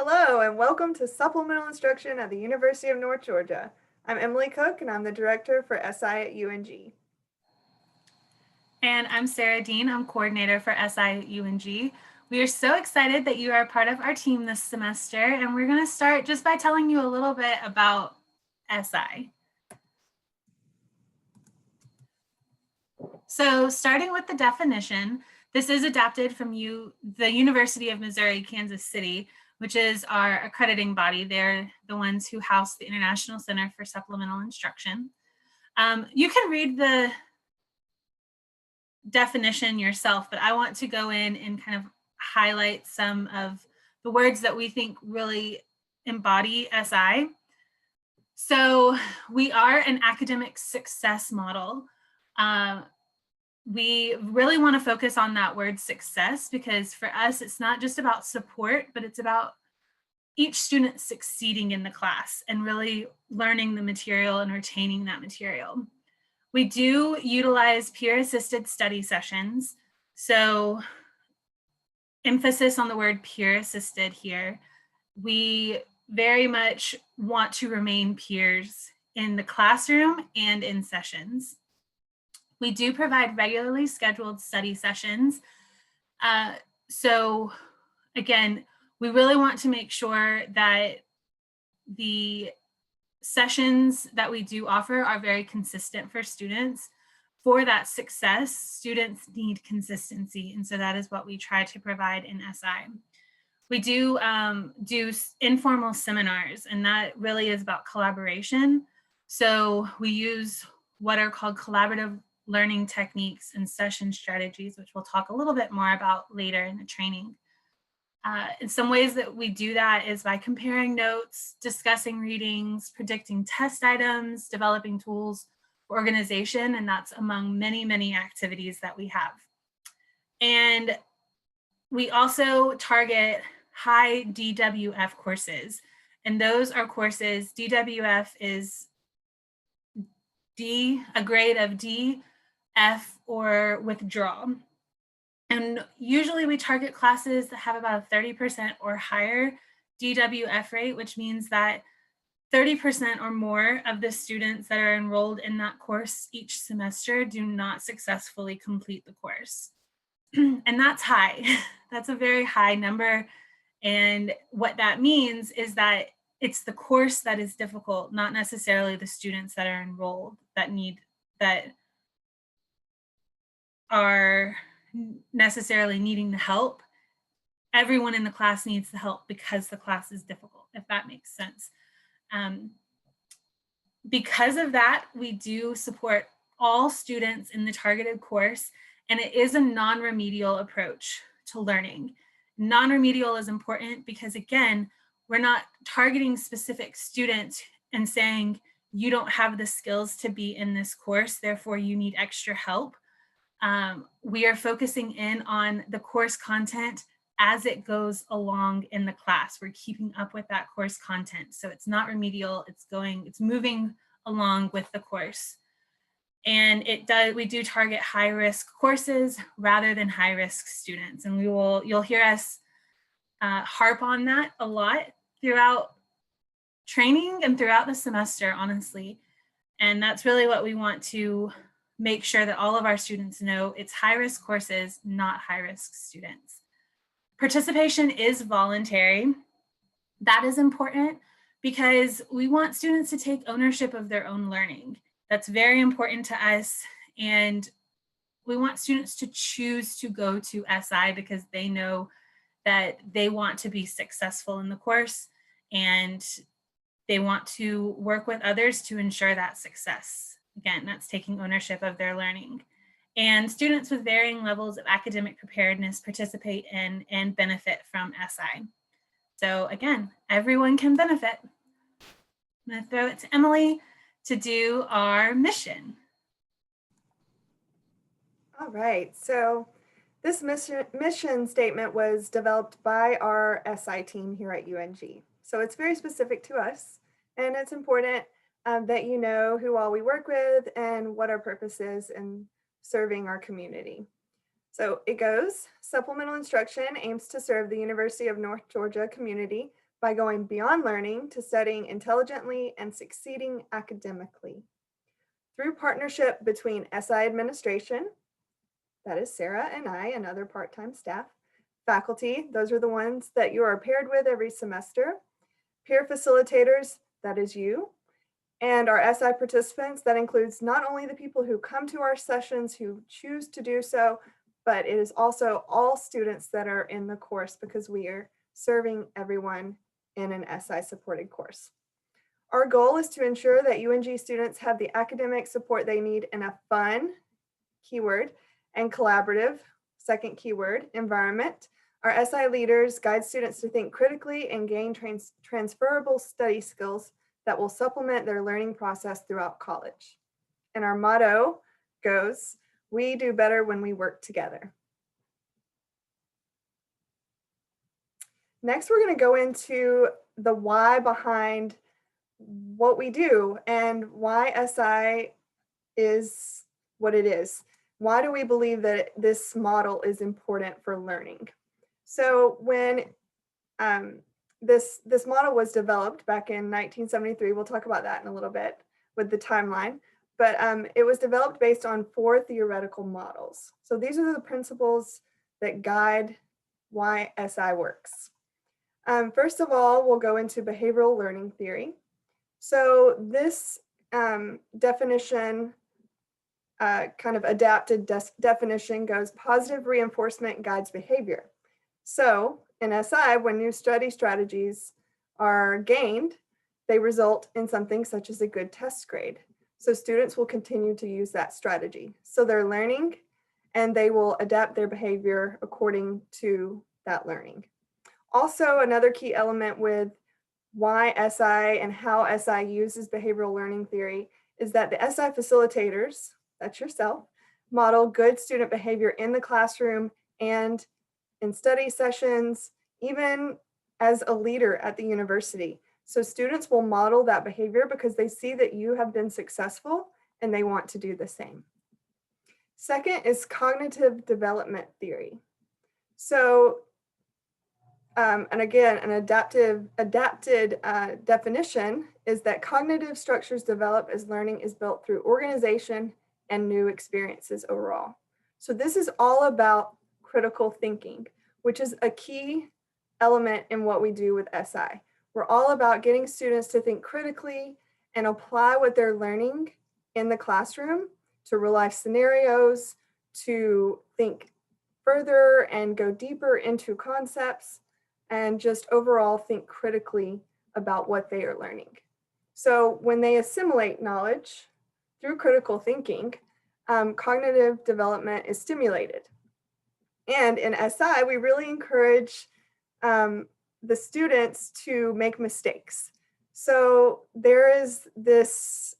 Hello and welcome to Supplemental Instruction at the University of North Georgia. I'm Emily Cook and I'm the Director for SI at UNG. And I'm Sarah Dean. I'm coordinator for SI at UNG. We are so excited that you are a part of our team this semester, and we're going to start just by telling you a little bit about SI. So starting with the definition, this is adapted from the University of Missouri, Kansas City, which is our accrediting body. They're the ones who house the International Center for Supplemental Instruction. You can read the definition yourself, but I want to go in and kind of highlight some of the words that we think really embody SI. So we are an academic success model. We really want to focus on that word success because for us, it's not just about support, but it's about each student succeeding in the class and really learning the material and retaining that material. We do utilize peer-assisted study sessions. So emphasis on the word peer-assisted here. We very much want to remain peers in the classroom and in sessions. We do provide regularly scheduled study sessions. So again, we really want to make sure that the sessions that we do offer are very consistent for students. For that success, students need consistency. And so that is what we try to provide in SI. We do informal seminars, and that really is about collaboration. So we use what are called collaborative learning techniques and session strategies, which we'll talk a little bit more about later in the training. In some ways that we do that is by comparing notes, discussing readings, predicting test items, developing tools for organization, and that's among many, many activities that we have. And we also target high DWF courses, and those are courses, DWF is D, a grade of D, F, or withdraw. And usually we target classes that have about a 30% or higher DWF rate, which means that 30% or more of the students that are enrolled in that course each semester do not successfully complete the course. And that's high. That's a very high number. And what that means is that it's the course that is difficult, not necessarily the students that are enrolled that are necessarily needing the help. Everyone in the class needs the help because the class is difficult, if that makes sense. Because of that, we do support all students in the targeted course, and it is a non-remedial approach to learning. Non-remedial is important because, again, we're not targeting specific students and saying, you don't have the skills to be in this course, therefore you need extra help. We are focusing in on the course content as it goes along in the class. We're keeping up with that course content. So it's not remedial, it's moving along with the course. And we do target high risk courses rather than high risk students. And you'll hear us harp on that a lot throughout training and throughout the semester, honestly. And that's really what we want to make sure that all of our students know. It's high-risk courses, not high-risk students. Participation is voluntary. That is important because we want students to take ownership of their own learning. That's very important to us. And we want students to choose to go to SI because they know that they want to be successful in the course and they want to work with others to ensure that success. Again, that's taking ownership of their learning. And students with varying levels of academic preparedness participate in and benefit from SI. So again, everyone can benefit. I'm going to throw it to Emily to do our mission. All right, so this mission statement was developed by our SI team here at UNG. So it's very specific to us, and it's important that you know who all we work with and what our purpose is in serving our community. So it goes, supplemental instruction aims to serve the University of North Georgia community by going beyond learning to studying intelligently and succeeding academically. Through partnership between SI administration, that is Sarah and I and other part-time staff, faculty, those are the ones that you are paired with every semester, peer facilitators, that is you, and our SI participants, that includes not only the people who come to our sessions who choose to do so, but it is also all students that are in the course because we are serving everyone in an SI supported course. Our goal is to ensure that UNG students have the academic support they need in a fun, keyword, and collaborative, second keyword, environment. Our SI leaders guide students to think critically and gain transferable study skills that will supplement their learning process throughout college. And our motto goes, we do better when we work together. Next, we're going to go into the why behind what we do and why SI is what it is. Why do we believe that this model is important for learning? So when this model was developed back in 1973, we'll talk about that in a little bit with the timeline, but it was developed based on 4 theoretical models. So these are the principles that guide why SI works. First of all, we'll go into behavioral learning theory. So this definition, kind of adapted definition goes, positive reinforcement guides behavior. So in SI, when new study strategies are gained, they result in something such as a good test grade. So students will continue to use that strategy. So they're learning and they will adapt their behavior according to that learning. Also, another key element with why SI and how SI uses behavioral learning theory is that the SI facilitators, that's yourself, model good student behavior in the classroom and in study sessions, even as a leader at the university. So students will model that behavior because they see that you have been successful and they want to do the same. Second is cognitive development theory. So, and again, an adapted definition is that cognitive structures develop as learning is built through organization and new experiences overall. So this is all about critical thinking, which is a key element in what we do with SI. We're all about getting students to think critically and apply what they're learning in the classroom to real life scenarios, to think further and go deeper into concepts, and just overall think critically about what they are learning. So when they assimilate knowledge through critical thinking, cognitive development is stimulated. And in SI, we really encourage the students to make mistakes. So there is this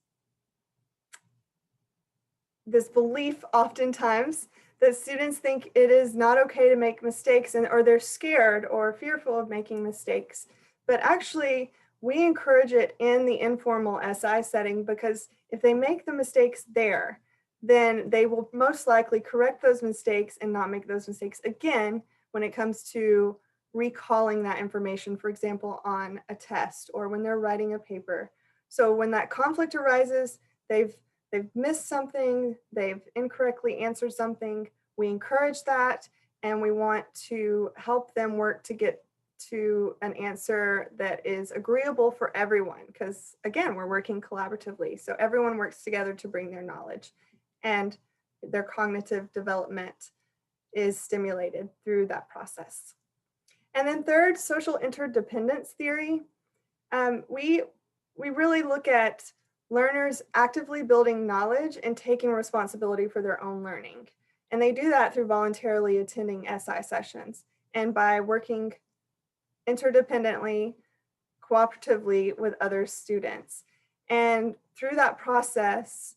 belief oftentimes that students think it is not okay to make mistakes or they're scared or fearful of making mistakes. But actually, we encourage it in the informal SI setting because if they make the mistakes there, then they will most likely correct those mistakes and not make those mistakes again when it comes to recalling that information, for example, on a test or when they're writing a paper. So when that conflict arises, they've missed something, they've incorrectly answered something, we encourage that and we want to help them work to get to an answer that is agreeable for everyone because again, we're working collaboratively. So everyone works together to bring their knowledge and their cognitive development is stimulated through that process. And then third, social interdependence theory. We really look at learners actively building knowledge and taking responsibility for their own learning. And they do that through voluntarily attending SI sessions and by working interdependently, cooperatively with other students. And through that process,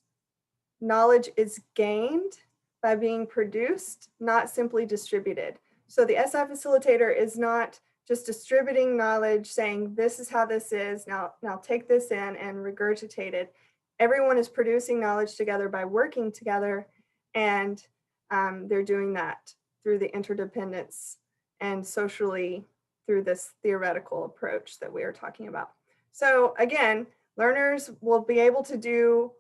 knowledge is gained by being produced, not simply distributed. So the SI facilitator is not just distributing knowledge saying, this is how this is, now take this in and regurgitate it. Everyone is producing knowledge together by working together and they're doing that through the interdependence and socially through this theoretical approach that we are talking about. So again, learners will be able to do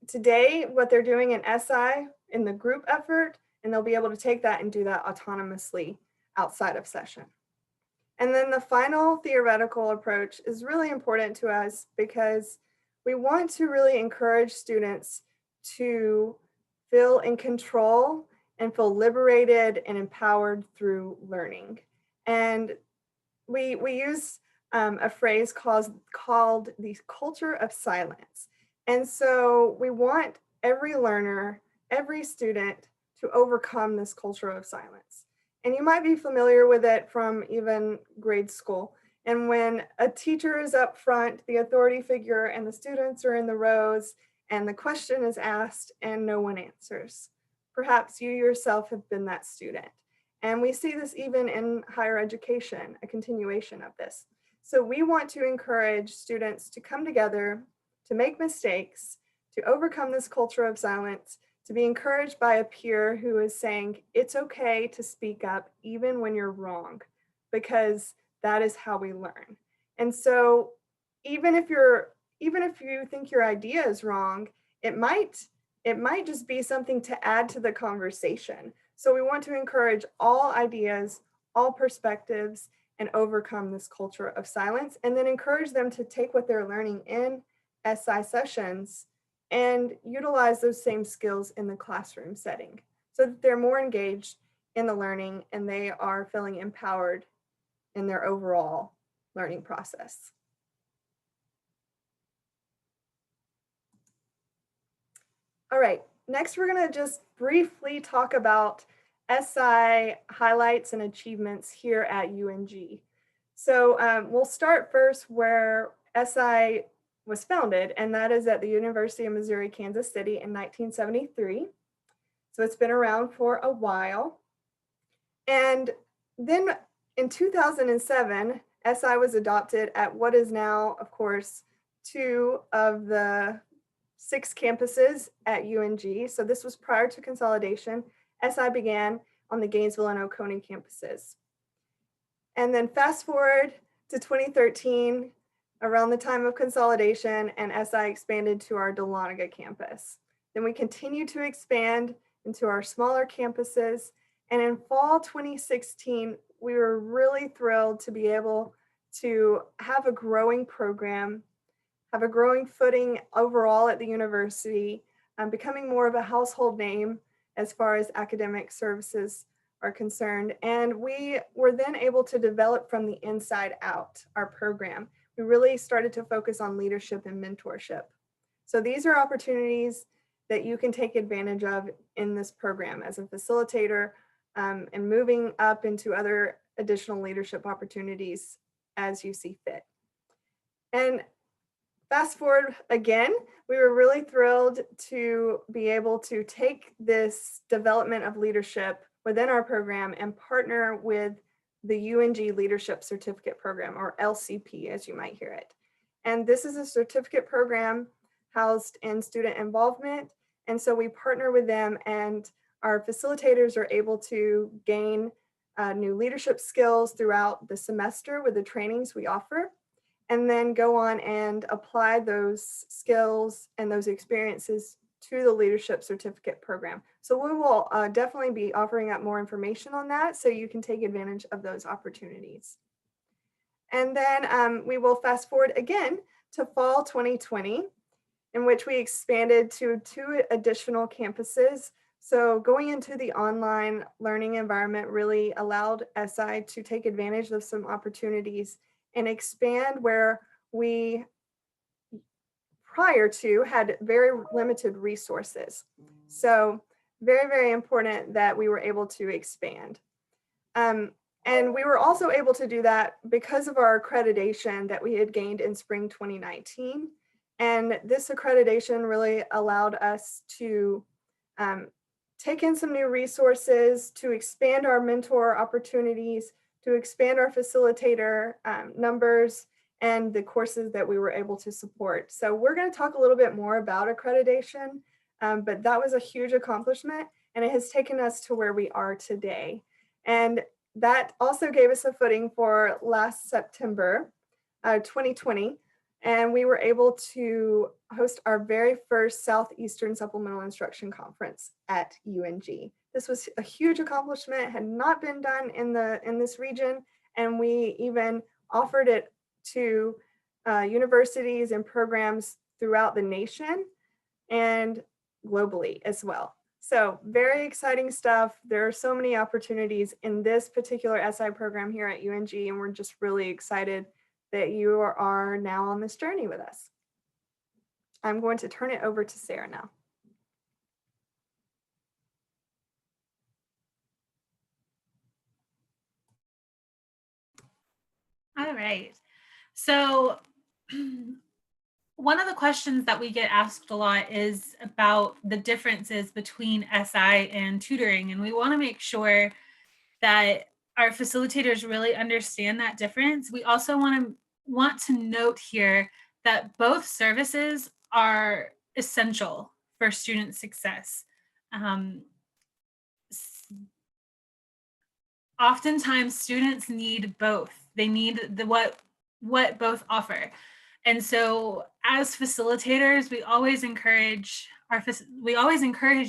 today what they're doing in SI in the group effort, and they'll be able to take that and do that autonomously outside of session. And then the final theoretical approach is really important to us because we want to really encourage students to feel in control and feel liberated and empowered through learning. And we use a phrase called the culture of silence. And so we want every learner, every student to overcome this culture of silence. And you might be familiar with it from even grade school. And when a teacher is up front, the authority figure, and the students are in the rows, and the question is asked and no one answers. Perhaps you yourself have been that student. And we see this even in higher education, a continuation of this. So we want to encourage students to come together, to make mistakes, to overcome this culture of silence, to be encouraged by a peer who is saying, it's okay to speak up even when you're wrong, because that is how we learn. And so even if you think your idea is wrong, it might just be something to add to the conversation. So we want to encourage all ideas, all perspectives, and overcome this culture of silence, and then encourage them to take what they're learning in SI sessions and utilize those same skills in the classroom setting so that they're more engaged in the learning and they are feeling empowered in their overall learning process. All right, next we're going to just briefly talk about SI highlights and achievements here at UNG. So we'll start first where SI was founded, and that is at the University of Missouri, Kansas City in 1973. So it's been around for a while. And then in 2007, SI was adopted at what is now, of course, 2 of the 6 campuses at UNG. So this was prior to consolidation. SI began on the Gainesville and Oconee campuses. And then fast forward to 2013, around the time of consolidation, and SI expanded to our Dahlonega campus. Then we continued to expand into our smaller campuses. And in fall 2016, we were really thrilled to be able to have a growing program, have a growing footing overall at the university, becoming more of a household name as far as academic services are concerned. And we were then able to develop from the inside out our program. We really started to focus on leadership and mentorship. So these are opportunities that you can take advantage of in this program as a facilitator, and moving up into other additional leadership opportunities as you see fit. And fast forward again, we were really thrilled to be able to take this development of leadership within our program and partner with the UNG Leadership Certificate Program, or LCP, as you might hear it. And this is a certificate program housed in student involvement. And so we partner with them, and our facilitators are able to gain new leadership skills throughout the semester with the trainings we offer, and then go on and apply those skills and those experiences to the leadership certificate program. So we will definitely be offering up more information on that so you can take advantage of those opportunities. And then we will fast forward again to fall 2020, in which we expanded to 2 additional campuses. So going into the online learning environment really allowed SI to take advantage of some opportunities and expand where we prior to had very limited resources. So very, very important that we were able to expand. And we were also able to do that because of our accreditation that we had gained in spring 2019. And this accreditation really allowed us to take in some new resources, to expand our mentor opportunities, to expand our facilitator numbers, and the courses that we were able to support. So we're going to talk a little bit more about accreditation, but that was a huge accomplishment, and it has taken us to where we are today. And that also gave us a footing for last September, 2020. And we were able to host our very first Southeastern Supplemental Instruction Conference at UNG. This was a huge accomplishment, had not been done in this region, and we even offered it to universities and programs throughout the nation and globally as well. So very exciting stuff. There are so many opportunities in this particular SI program here at UNG, and we're just really excited that you are now on this journey with us. I'm going to turn it over to Sarah now. All right. So one of the questions that we get asked a lot is about the differences between SI and tutoring. And we want to make sure that our facilitators really understand that difference. We also want to note here that both services are essential for student success. Oftentimes students need both. They need what both offer. And so as facilitators, we always encourage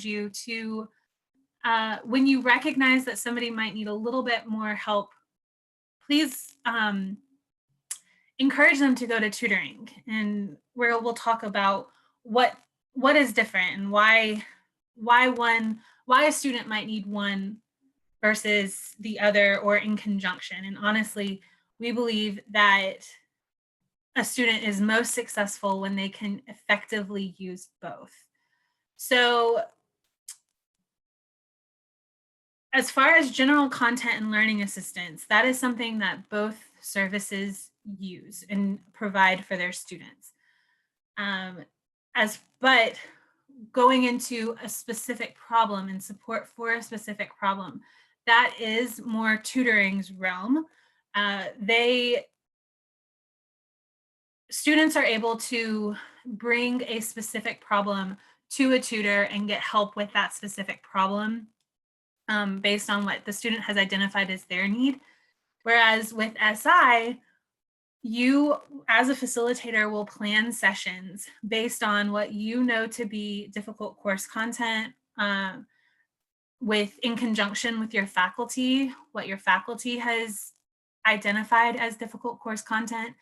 you to, when you recognize that somebody might need a little bit more help, please encourage them to go to tutoring, and where we'll talk about what is different and why a student might need one versus the other, or in conjunction. And honestly, we believe that a student is most successful when they can effectively use both. So as far as general content and learning assistance, that is something that both services use and provide for their students. But going into a specific problem and support for a specific problem, that is more tutoring's realm. Students are able to bring a specific problem to a tutor and get help with that specific problem based on what the student has identified as their need. Whereas with SI, you as a facilitator will plan sessions based on what you know to be difficult course content, in conjunction with your faculty, what your faculty has identified as difficult course content,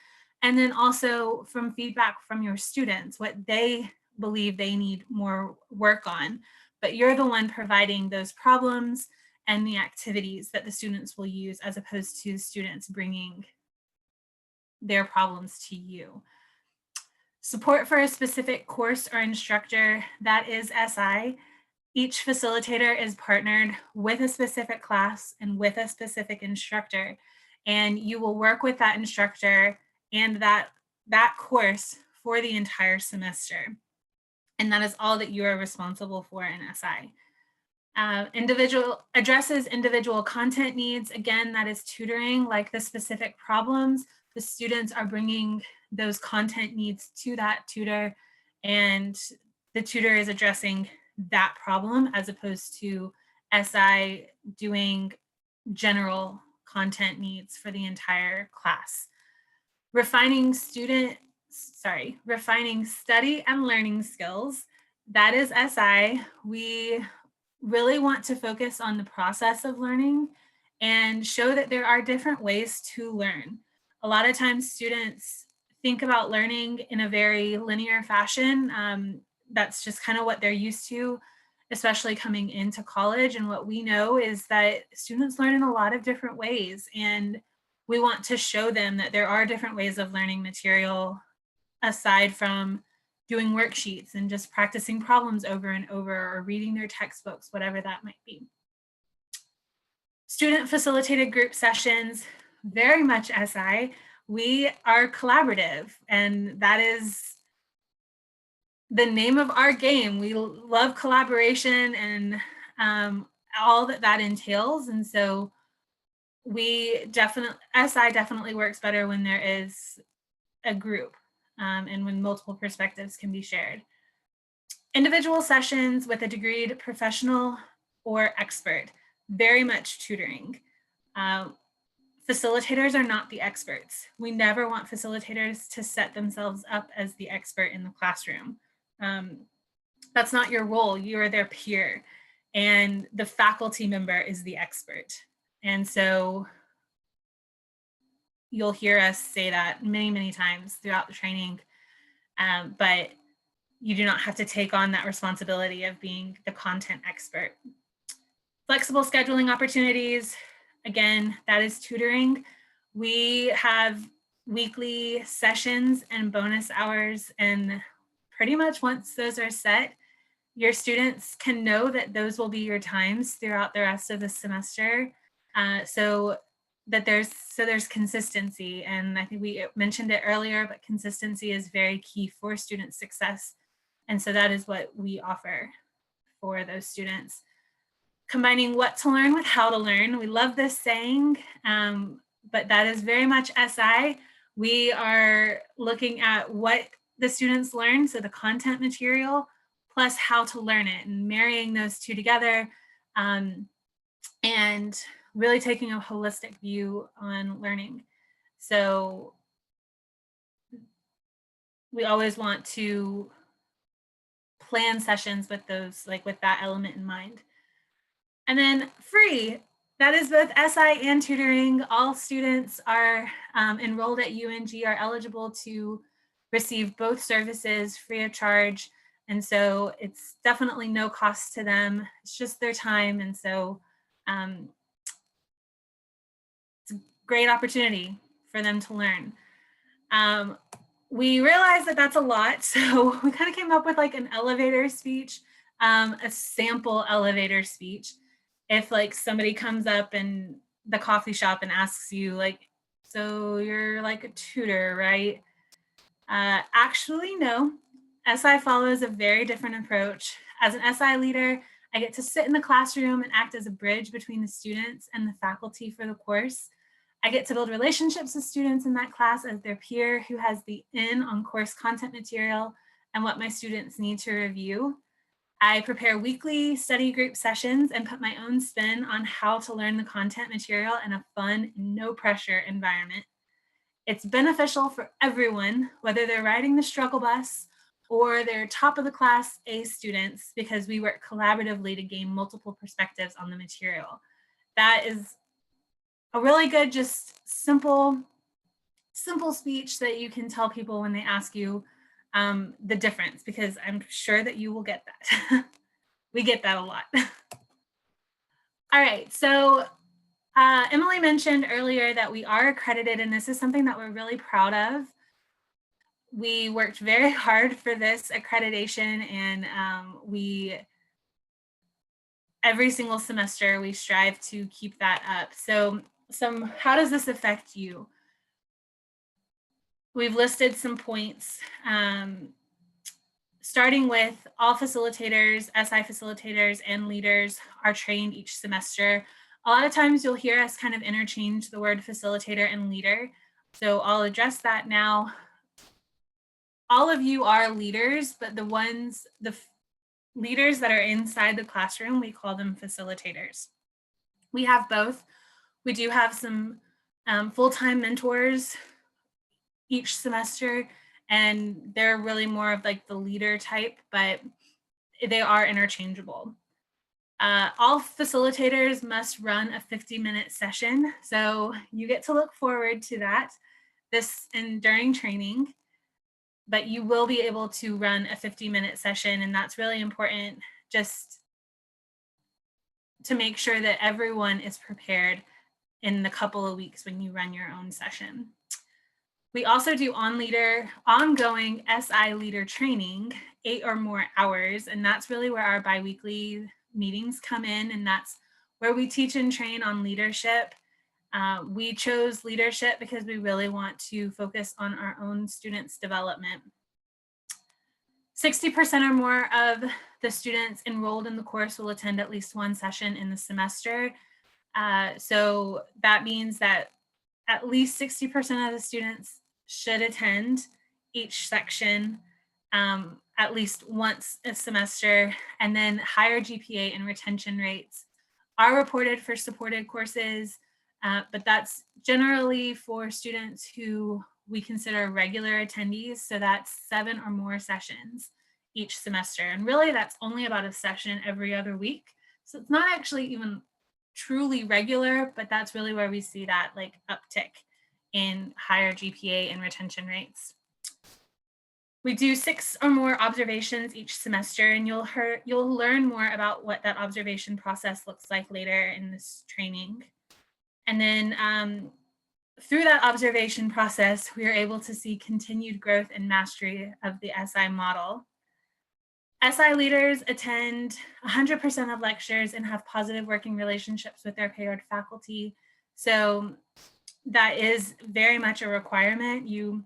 and then also from feedback from your students, what they believe they need more work on. But you're the one providing those problems and the activities that the students will use, as opposed to students bringing their problems to you. Support for a specific course or instructor, that is SI. Each facilitator is partnered with a specific class and with a specific instructor, and you will work with that instructor and that course for the entire semester. And that is all that you are responsible for in SI. Addresses individual content needs. Again, that is tutoring, like the specific problems. The students are bringing those content needs to that tutor, and the tutor is addressing that problem, as opposed to SI doing general content needs for the entire class. Refining study and learning skills, that is SI. We really want to focus on the process of learning and show that there are different ways to learn. A lot of times students think about learning in a very linear fashion. That's just kind of what they're used to, especially coming into college. And what we know is that students learn in a lot of different ways. And we want to show them that there are different ways of learning material aside from doing worksheets and just practicing problems over and over, or reading their textbooks, whatever that might be. Student facilitated group sessions, very much SI. We are collaborative, and that is the name of our game. We love collaboration and all that entails. And so SI definitely works better when there is a group and when multiple perspectives can be shared. Individual sessions with a degreed professional or expert, very much tutoring. Facilitators are not the experts. We never want facilitators to set themselves up as the expert in the classroom. That's not your role. You are their peer, and the faculty member is the expert. And so you'll hear us say that many, many times throughout the training, but you do not have to take on that responsibility of being the content expert. Flexible scheduling opportunities, again, that is tutoring. We have weekly sessions and bonus hours, and pretty much once those are set, your students can know that those will be your times throughout the rest of the semester. So there's consistency, and I think we mentioned it earlier, but consistency is very key for student success. And so that is what we offer for those students. Combining what to learn with how to learn. We love this saying, but that is very much SI. We are looking at what the students learn, so the content material, plus how to learn it, and marrying those two together, and really taking a holistic view on learning. So we always want to plan sessions with those, like with that element in mind. And then free, that is both SI and tutoring. All students are enrolled at UNG are eligible to receive both services free of charge. And so it's definitely no cost to them. It's just their time. And so it's a great opportunity for them to learn. We realized that that's a lot. So we kind of came up with like an elevator speech, a sample elevator speech. If like somebody comes up in the coffee shop and asks you like, so you're like a tutor, right? Actually, no. SI follows a very different approach. As an SI leader, I get to sit in the classroom and act as a bridge between the students and the faculty for the course. I get to build relationships with students in that class as their peer who has the in on course content material and what my students need to review. I prepare weekly study group sessions and put my own spin on how to learn the content material in a fun, no pressure environment. It's beneficial for everyone, whether they're riding the struggle bus or they're top of the class A students, because we work collaboratively to gain multiple perspectives on the material. That is a really good, just simple speech that you can tell people when they ask you the difference, because I'm sure that you will get that. We get that a lot. All right, so Emily mentioned earlier that we are accredited, and this is something that we're really proud of. We worked very hard for this accreditation, and every single semester we strive to keep that up. So how does this affect you? We've listed some points, starting with all facilitators, SI facilitators, and leaders are trained each semester. A lot of times you'll hear us kind of interchange the word facilitator and leader. So I'll address that now. All of you are leaders, but the leaders that are inside the classroom, we call them facilitators. We have both. We do have some full-time mentors each semester, and they're really more of like the leader type, but they are interchangeable. All facilitators must run a 50-minute session. So you get to look forward to that during training, but you will be able to run a 50-minute session. And that's really important, just to make sure that everyone is prepared in the couple of weeks when you run your own session. We also do ongoing SI leader training, 8 or more hours, and that's really where our biweekly meetings come in, and that's where we teach and train on leadership. We chose leadership because we really want to focus on our own students' development. 60% or more of the students enrolled in the course will attend at least one session in the semester. So that means that at least 60% of the students should attend each section at least once a semester, and then higher GPA and retention rates are reported for supported courses. but that's generally for students who we consider regular attendees. So that's 7 or more sessions each semester. And really that's only about a session every other week. So it's not actually even truly regular, but that's really where we see that like uptick in higher GPA and retention rates. We do 6 or more observations each semester, and you'll learn more about what that observation process looks like later in this training. And then through that observation process, we are able to see continued growth and mastery of the SI model. SI leaders attend 100% of lectures and have positive working relationships with their paired faculty. So that is very much a requirement. You,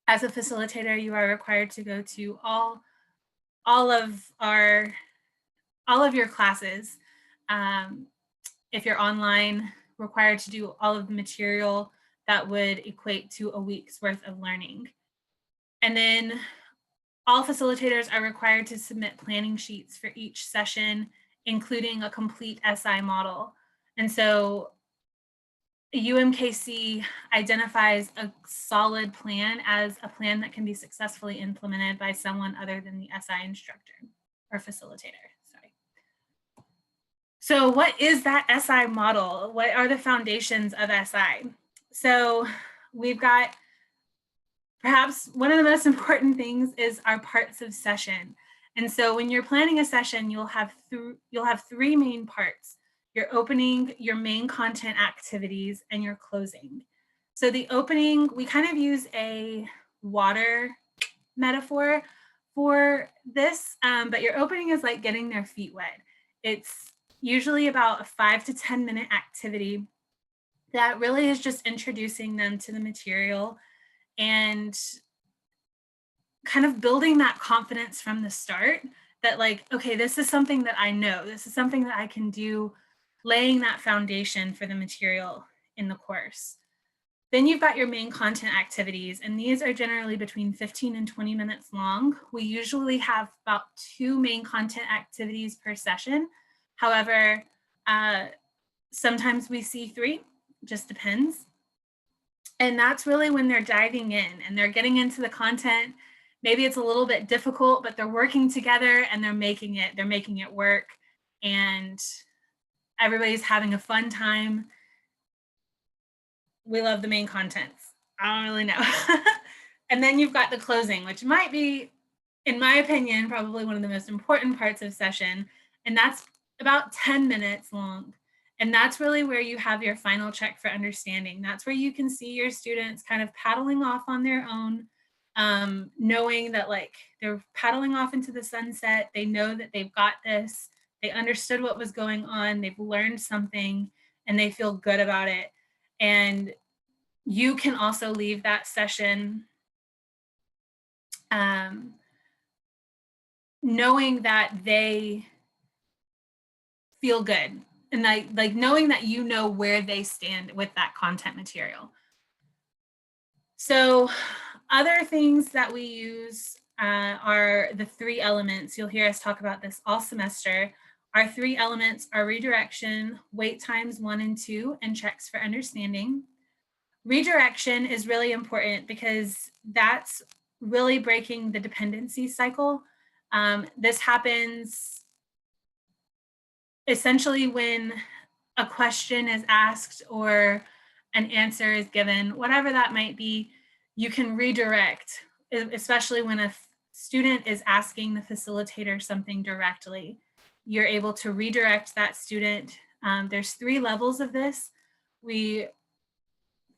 as a facilitator, you are required to go to all of your classes. If you're online, required to do all of the material that would equate to a week's worth of learning. And then all facilitators are required to submit planning sheets for each session, including a complete SI model. And so UMKC identifies a solid plan as a plan that can be successfully implemented by someone other than the SI instructor or facilitator. Sorry. So what is that SI model? What are the foundations of SI? So we've got perhaps one of the most important things is our parts of session. And so when you're planning a session, you'll have 3 main parts: your opening, your main content activities, and your closing. So the opening, we kind of use a water metaphor for this, but your opening is like getting their feet wet. It's usually about a 5 to 10 minute activity that really is just introducing them to the material and kind of building that confidence from the start that like, okay, this is something that I know, this is something that I can do, laying that foundation for the material in the course. Then you've got your main content activities, and these are generally between 15 and 20 minutes long. We usually have about 2 main content activities per session. However, sometimes we see 3, just depends. And that's really when they're diving in and they're getting into the content. Maybe it's a little bit difficult, but they're working together and they're making it work, and everybody's having a fun time. We love the main contents. I don't really know. And then you've got the closing, which might be, in my opinion, probably one of the most important parts of session. And that's about 10 minutes long. And that's really where you have your final check for understanding. That's where you can see your students kind of paddling off on their own, knowing that like they're paddling off into the sunset. They know that they've got this. They understood what was going on. They've learned something and they feel good about it. And you can also leave that session knowing that they feel good, and like knowing that you know where they stand with that content material. So other things that we use are the 3 elements. You'll hear us talk about this all semester. Our 3 elements are redirection, wait times 1 and 2, and checks for understanding. Redirection is really important because that's really breaking the dependency cycle. This happens essentially when a question is asked or an answer is given, whatever that might be, you can redirect, especially when a student is asking the facilitator something directly. You're able to redirect that student. There's 3 levels of this. We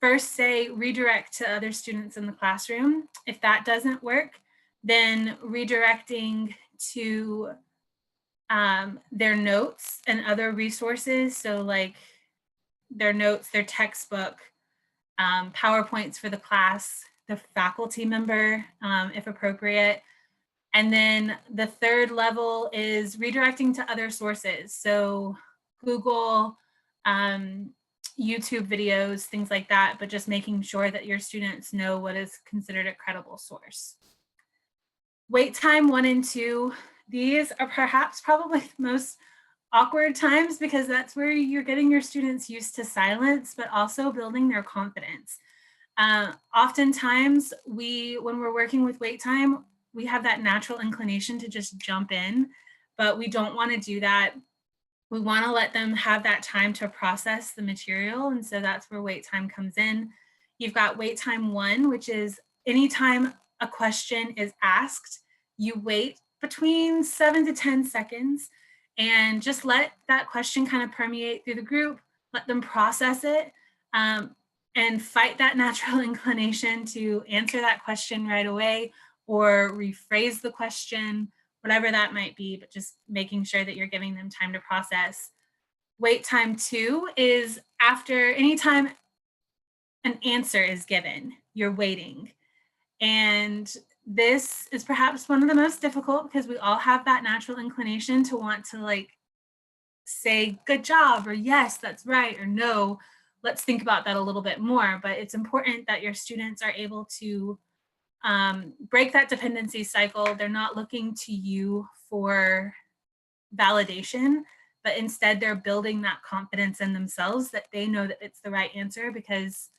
first say redirect to other students in the classroom. If that doesn't work, then redirecting to their notes and other resources. So like their notes, their textbook, PowerPoints for the class, the faculty member, if appropriate. And then the 3rd level is redirecting to other sources. So Google, YouTube videos, things like that, but just making sure that your students know what is considered a credible source. Wait time 1 and 2. These are perhaps probably the most awkward times because that's where you're getting your students used to silence, but also building their confidence. Oftentimes when we're working with wait time, we have that natural inclination to just jump in, but we don't want to do that. We want to let them have that time to process the material. And so that's where wait time comes in. You've got wait time 1, which is anytime a question is asked, you wait between 7 to 10 seconds and just let that question kind of permeate through the group, let them process it, and fight that natural inclination to answer that question right away or rephrase the question, whatever that might be, but just making sure that you're giving them time to process. Wait time 2 is after anytime an answer is given, you're waiting. And this is perhaps one of the most difficult because we all have that natural inclination to want to like say good job or yes, that's right, or no, let's think about that a little bit more. But it's important that your students are able to break that dependency cycle. They're not looking to you for validation, but instead they're building that confidence in themselves that they know that it's the right answer because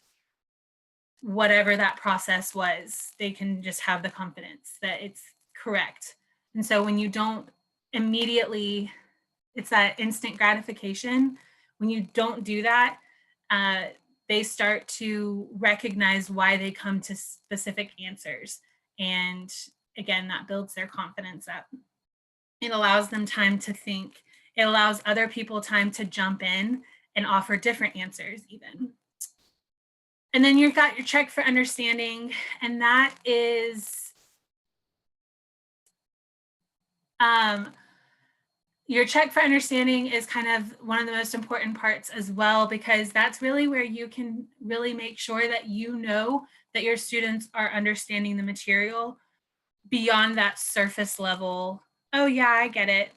whatever that process was, they can just have the confidence that it's correct. And so when you don't immediately, it's that instant gratification. When you don't do that, they start to recognize why they come to specific answers. And again, that builds their confidence up. It allows them time to think. It allows other people time to jump in and offer different answers even. And then you've got your check for understanding, and that is your check for understanding is kind of one of the most important parts as well, because that's really where you can really make sure that you know that your students are understanding the material beyond that surface level. Oh yeah, I get it.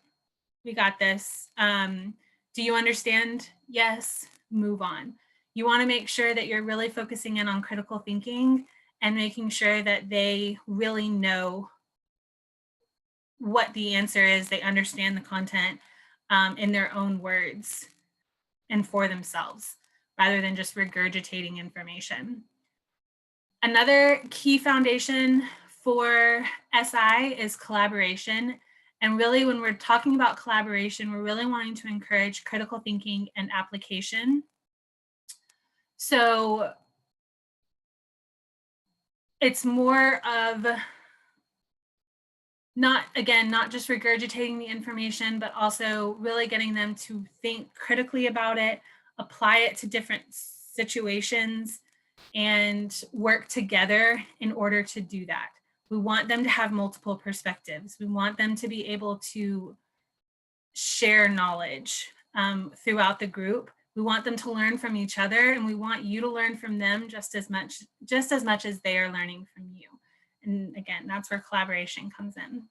We got this. Do you understand? Yes, move on. You want to make sure that you're really focusing in on critical thinking and making sure that they really know what the answer is. They understand the content in their own words and for themselves, rather than just regurgitating information. Another key foundation for SI is collaboration. And really, when we're talking about collaboration, we're really wanting to encourage critical thinking and application. So it's more of not just regurgitating the information, but also really getting them to think critically about it, apply it to different situations, and work together in order to do that. We want them to have multiple perspectives. We want them to be able to share knowledge throughout the group. We want them to learn from each other, and we want you to learn from them just as much as they are learning from you. And again, that's where collaboration comes in.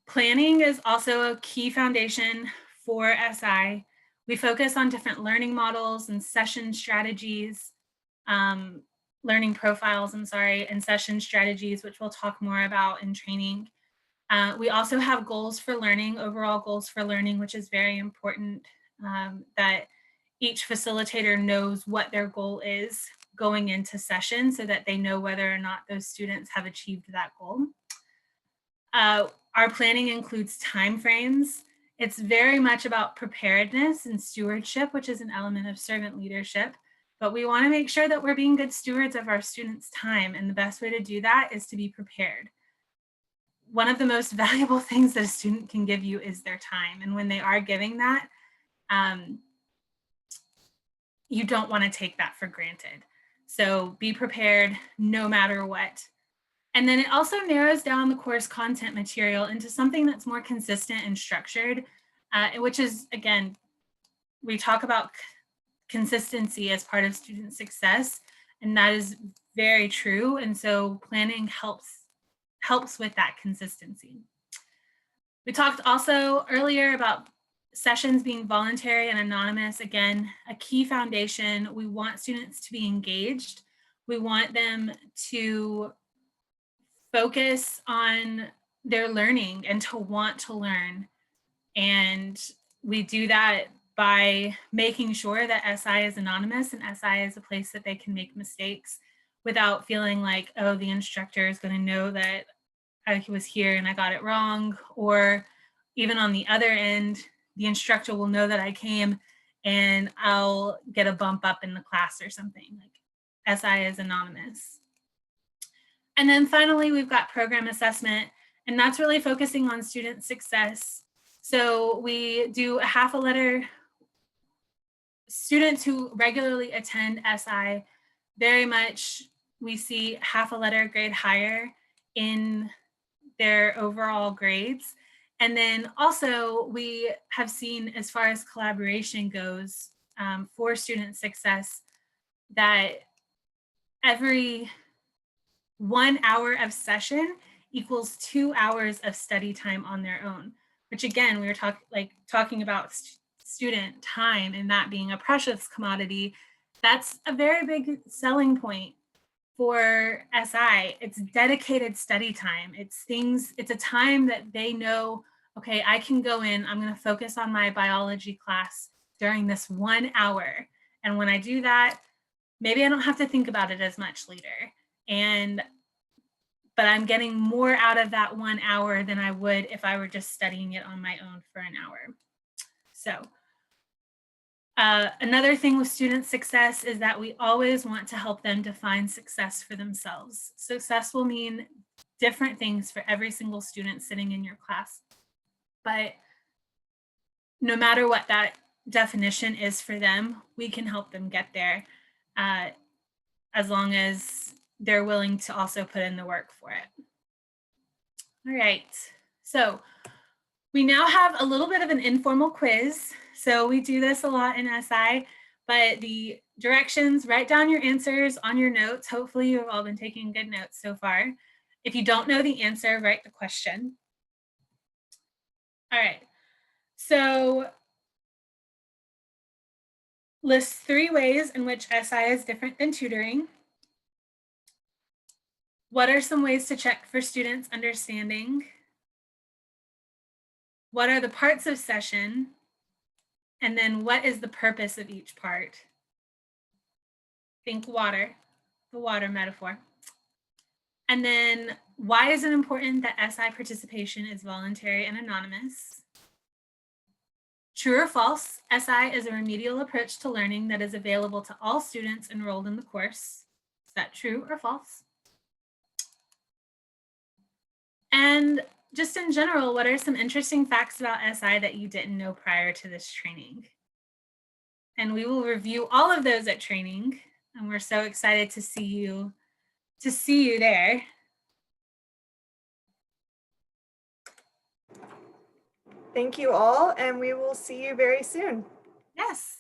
Planning is also a key foundation for SI. We focus on different learning models and session strategies, learning profiles, and session strategies, which we'll talk more about in training. We also have goals for learning, overall goals for learning, which is very important, that each facilitator knows what their goal is going into session so that they know whether or not those students have achieved that goal. Our planning includes timeframes. It's very much about preparedness and stewardship, which is an element of servant leadership. But we want to make sure that we're being good stewards of our students' time. And the best way to do that is to be prepared. One of the most valuable things that a student can give you is their time. And when they are giving that, you don't want to take that for granted. So be prepared no matter what. And then it also narrows down the course content material into something that's more consistent and structured, which is, again, we talk about consistency as part of student success, and that is very true. And so planning helps with that consistency. We talked also earlier about sessions being voluntary and anonymous. Again, a key foundation. We want students to be engaged. We want them to focus on their learning and to want to learn. And we do that by making sure that SI is anonymous and SI is a place that they can make mistakes without feeling like, oh, the instructor is going to know that I was here and I got it wrong. Or even on the other end, the instructor will know that I came and I'll get a bump up in the class or something. Like SI is anonymous. And then finally, we've got program assessment, and that's really focusing on student success. So we do a half a letter. Students who regularly attend SI, very much we see half a letter grade higher in their overall grades. And then also we have seen, as far as collaboration goes, for student success, that every 1 hour of session equals 2 hours of study time on their own, which again, we were talking about student time and that being a precious commodity. That's a very big selling point for SI. It's dedicated study time. It's a time that they know, okay, I can go in, I'm going to focus on my biology class during this 1 hour. And when I do that, maybe I don't have to think about it as much later. But I'm getting more out of that 1 hour than I would if I were just studying it on my own for an hour. So another thing with student success is that we always want to help them define success for themselves. Success will mean different things for every single student sitting in your class. But no matter what that definition is for them, we can help them get there, as long as they're willing to also put in the work for it. All right, so we now have a little bit of an informal quiz. So we do this a lot in SI, but the directions, write down your answers on your notes. Hopefully you've all been taking good notes so far. If you don't know the answer, write the question. All right, so list 3 ways in which SI is different than tutoring. What are some ways to check for students' understanding? What are the parts of session? And then what is the purpose of each part? Think water, the water metaphor. And then why is it important that SI participation is voluntary and anonymous? True or false, SI is a remedial approach to learning that is available to all students enrolled in the course. Is that true or false? And just in general, what are some interesting facts about SI that you didn't know prior to this training? And we will review all of those at training, and we're so excited to see you there. Thank you all, and we will see you very soon. Yes.